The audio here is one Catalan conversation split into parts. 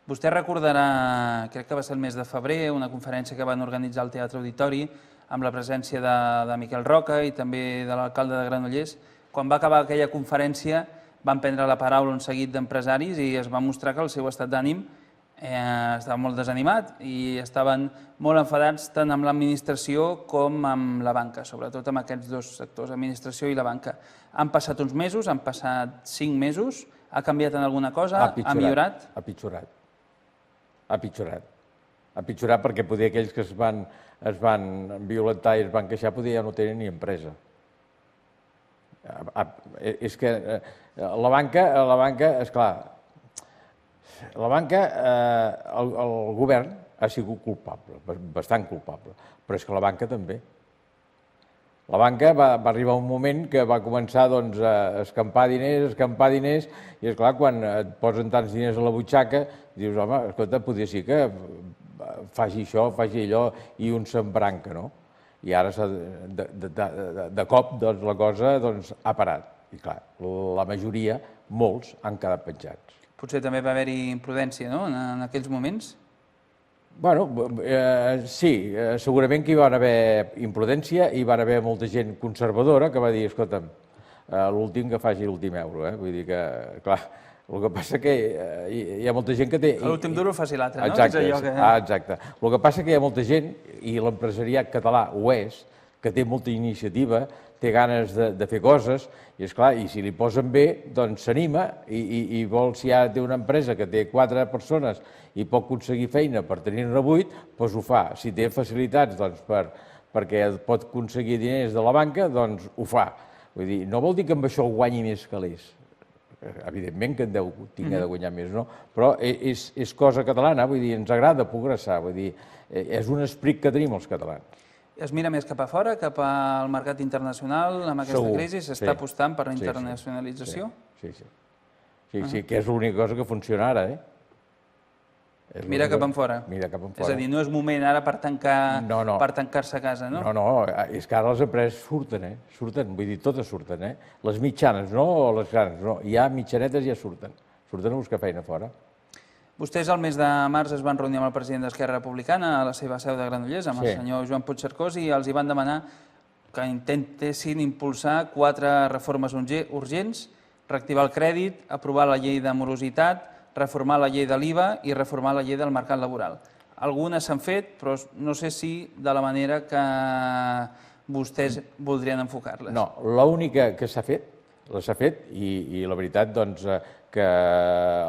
Vostè recordarà, crec que va ser el mes de febrer, una conferència que van organitzar al Teatre Auditori amb la presència de Miquel Roca i també de l'alcalde de Granollers. Quan va acabar aquella conferència van prendre la paraula un seguit d'empresaris i es va mostrar que el seu estat d'ànim estava molt desanimat i estaven molt enfadats tant amb l'administració com amb la banca, sobretot amb aquests dos sectors, l'administració i la banca. Han passat uns mesos, han passat 5 mesos, ha canviat en alguna cosa? Ha millorat? Ha pitjorat. Ha pitjorat. Ha pitjorat perquè poder aquells que es van violentar i es van queixar poder ja no tenen ni empresa. És que la banca, esclar, la banca, el govern ha sigut culpable, bastant culpable, però és que la banca també. La banca va arribar un moment que va començar a escampar diners, i esclar, quan et posen tants diners a la butxaca, dius, home, escolta, potser sí que faci això, faci allò, i un s'embranca, no? I ara, de cop, la cosa ha parat. I clar, la majoria, molts, han quedat penjats. Potser també va haver-hi imprudència, no?, en aquells moments? Bueno, sí, segurament que hi va haver imprudència i hi va haver molta gent conservadora que va dir, escolta'm, l'últim que faci l'últim euro, Vull dir que, clar, el que passa que hi ha molta gent que té... L'últim duro faci l'altre, no? Exacte. El que passa que hi ha molta gent, i l'empresariat català ho és, que té molta iniciativa, té ganes de fer coses, i esclar, i si li posen bé, doncs s'anima, i vol, si ara té una empresa que té 4 persones i pot aconseguir feina per tenir-ne 8, doncs ho fa. Si té facilitats perquè pot aconseguir diners de la banca, doncs ho fa. Vull dir, no vol dir que amb això guanyi més que l'és. Evidentment que en deu tinguer de guanyar més, no? Però és cosa catalana, vull dir, ens agrada progressar, vull dir, és un esperit que tenim els catalans. Es mira més cap a fora, cap al mercat internacional, amb aquesta crisi? S'està apostant per la internacionalització? Sí, que és l'única cosa que funciona ara, Mira cap enfora. Mira cap enfora. És a dir, no és moment ara per tancar-se a casa, no? No, és que ara les empreses surten, surten, vull dir, totes surten, Les mitjanes, no les grans, no, ja mitjanetes ja surten a buscar feina fora. Vostès el mes de març es van reunir amb el president d'Esquerra Republicana a la seva seu de Granollers, amb el senyor Joan Puigcercós, i els hi van demanar que intentessin impulsar 4 reformes urgents, reactivar el crèdit, aprovar la llei de morositat, reformar la llei de l'IVA i reformar la llei del mercat laboral. Algunes s'han fet, però no sé si de la manera que vostès voldrien enfocar-les. No, l'única que s'ha fet, i la veritat, doncs, que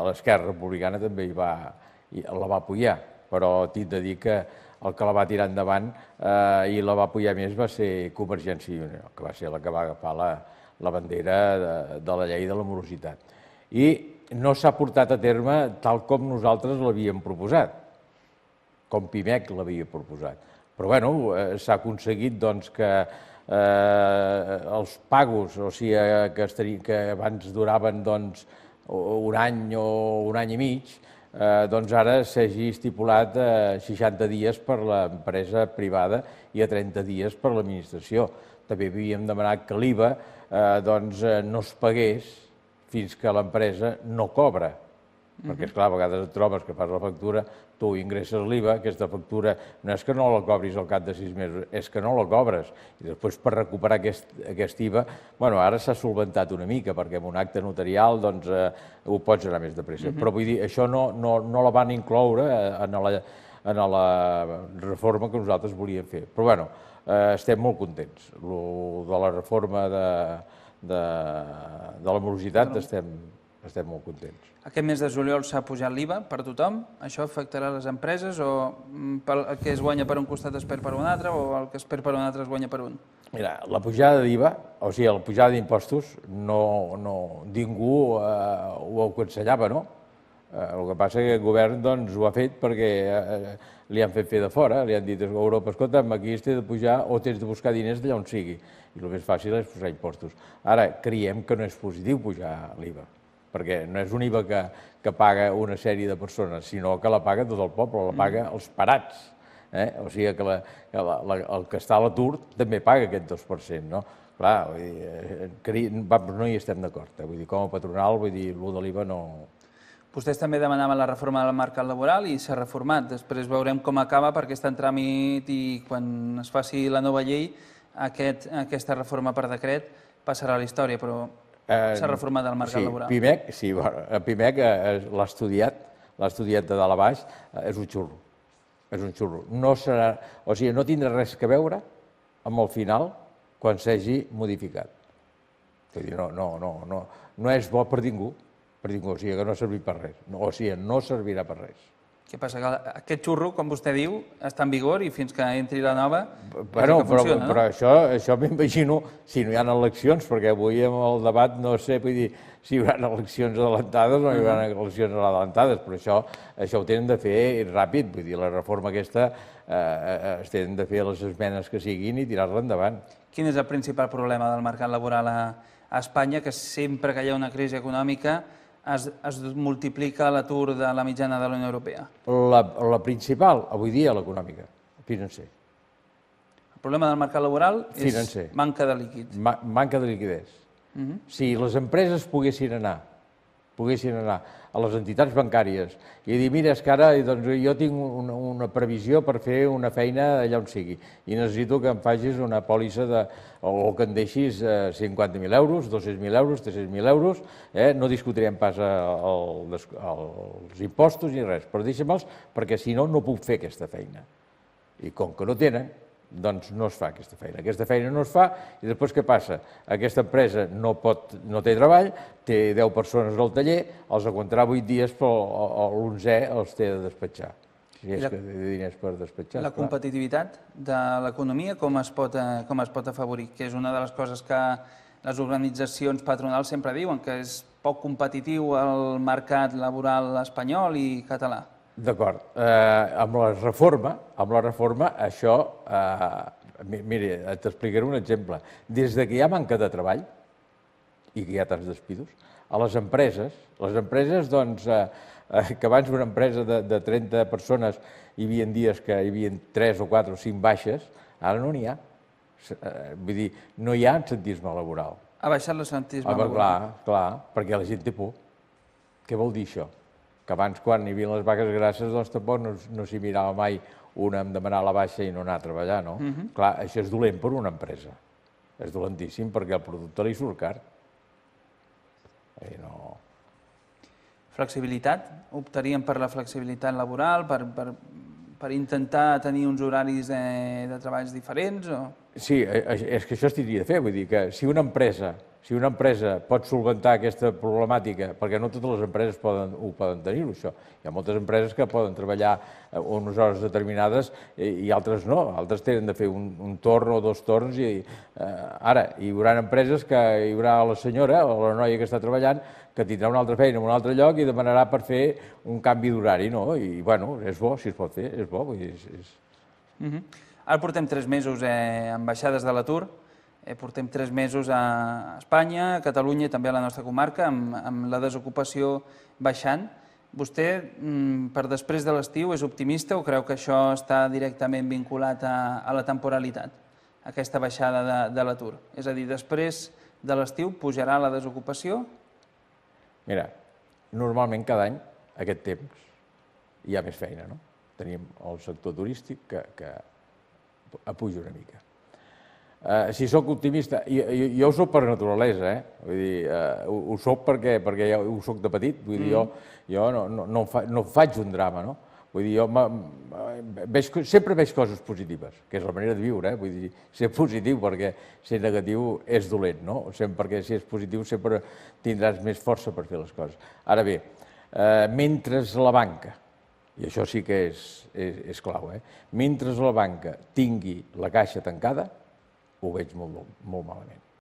l'Esquerra Republicana també la va apoyar, però tinc de dir que el que la va tirar endavant i la va apoyar més va ser Convergència i Unió, que va ser la que va agafar la bandera de la llei de la morositat. I no s'ha portat a terme tal com nosaltres l'havíem proposat, com Pimec l'havia proposat. Però bé, s'ha aconseguit que els pagos, o sigui, que abans duraven un any o un any i mig, doncs ara s'hagi estipulat 60 dies per l'empresa privada i a 30 dies per l'administració. També havíem demanat que l'IVA no es pagués fins que l'empresa no cobra. Perquè, esclar, a vegades et trobes que fas la factura, tu ingresses l'IVA, aquesta factura no és que no la cobris al cap de 6 mesos, és que no la cobres. I després per recuperar aquest IVA, bueno, ara s'ha solventat una mica, perquè amb un acte notarial ho pots anar més de pressa. Però vull dir, això no la van incloure en la reforma que nosaltres volíem fer. Però bueno, estem molt contents. De la reforma de la morositat estem molt contents. Aquest mes de juliol s'ha pujat l'IVA per tothom. Això afectarà les empreses o el que es guanya per un costat es perd per un altre o el que es perd per un altre es guanya per un? Mira, la pujada d'IVA, o sigui, la pujada d'impostos, ningú ho aconsellava, no? El que passa que el govern ho ha fet perquè li han fet fer de fora, li han dit a Europa, escolta'm, aquí has de pujar o tens de buscar diners d'allà on sigui. I el més fàcil és posar impostos. Ara, creiem que no és positiu pujar l'IVA, perquè no és un IVA que paga una sèrie de persones, sinó que la paga tot el poble, la paga els parats. O sigui que el que està a l'atur també paga aquest 2%, no? Clar, no hi estem d'acord. Vull dir, com a patronal, vull dir, el de l'IVA no... Vostès també demanaven la reforma del mercat laboral i s'ha reformat. Després veurem com acaba perquè està en tràmit i quan es faci la nova llei aquesta reforma per decret passarà a la història, però s'ha reformat el mercat laboral. Pimec l'ha estudiat de dalt a baix, és un xurro. És un xurro. No serà, o sigui, no tindrà res que veure amb el final quan s'hagi modificat. Vull dir, no és bo per ningú, o sigui, que no ha servit per res. O sigui, no servirà per res. Què passa? Que aquest xurro, com vostè diu, està en vigor i fins que entri la nova Però això m'imagino, si no hi ha eleccions, perquè avui amb el debat no sé, vull dir, si hi haurà eleccions adelantades o no hi haurà eleccions adelantades, però això ho tenen de fer ràpid, vull dir, la reforma aquesta es tenen de fer les esmenes que siguin i tirar-la endavant. Quin és el principal problema del mercat laboral a Espanya? Que sempre que hi ha una crisi econòmica es multiplica l'atur de la mitjana de la Unió Europea. La principal, avui dia, l'econòmica, financer. El problema del mercat laboral és manca de líquid. Manca de liquidez. Si les empreses poguessin anar a les entitats bancàries i dir, mira, és que ara jo tinc una previsió per fer una feina allà on sigui i necessito que em facis una pòlissa o que em deixis 50.000 euros, 200.000 euros, 300.000 euros, no discutirem pas els impostos ni res, però deixa'me'ls perquè si no, no puc fer aquesta feina. I com que no tenen, doncs no es fa aquesta feina. Aquesta feina no es fa i després què passa? Aquesta empresa no té treball, té 10 persones al taller, els aguantarà 8 dies, però l'11è els té de despatxar. Si és que té diners per despatxar. La competitivitat de l'economia com es pot afavorir? Que és una de les coses que les organitzacions patronals sempre diuen, que és poc competitiu el mercat laboral espanyol i català. D'acord. Amb la reforma, això... Mira, t'explicaré un exemple. Des que hi ha manca de treball i que hi ha tants despidos, a les empreses, doncs, que abans una empresa de 30 persones hi havia dies que hi havia 3 o 4 o 5 baixes, ara no n'hi ha. Vull dir, no hi ha absentisme laboral. Ha baixat l'absentisme laboral? Clar, perquè la gent té por. Què vol dir això? Que abans, quan hi havia les vaques grasses, doncs tampoc no s'hi mirava mai una en demanar la baixa i no anar a treballar, no? Clar, això és dolent per una empresa. És dolentíssim perquè el producte li surt car. Flexibilitat? Optaríem per la flexibilitat laboral, per intentar tenir uns horaris de treballs diferents? Sí, és que això es tindria de fer. Vull dir que si una empresa pot solventar aquesta problemàtica, perquè no totes les empreses ho poden tenir, això. Hi ha moltes empreses que poden treballar unes hores determinades i altres no. Altres tenen de fer un torn o 2 torns. Ara, hi haurà empreses que hi haurà la senyora o la noia que està treballant que tindrà una altra feina en un altre lloc i demanarà per fer un canvi d'horari, no? I, bueno, és bo, si es pot fer, és bo. Ara portem 3 mesos amb baixades de l'atur, portem 3 mesos a Espanya, a Catalunya i també a la nostra comarca, amb la desocupació baixant. Vostè, per després de l'estiu, és optimista o creu que això està directament vinculat a la temporalitat, aquesta baixada de l'atur? És a dir, després de l'estiu pujarà la desocupació? Mira, normalment cada any, aquest temps, hi ha més feina, no? Tenim el sector turístic que puja una mica. Si sóc optimista, jo ho soc per naturalesa, vull dir, ho soc perquè ja ho soc de petit, vull dir, jo no faig un drama, no? Vull dir, jo sempre veig coses positives, que és la manera de viure, vull dir, ser positiu, perquè ser negatiu és dolent, no? Perquè si és positiu sempre tindràs més força per fer les coses. Ara bé, mentre la banca, i això sí que és clau, mentre la banca tingui la caixa tancada, ho veig molt malament.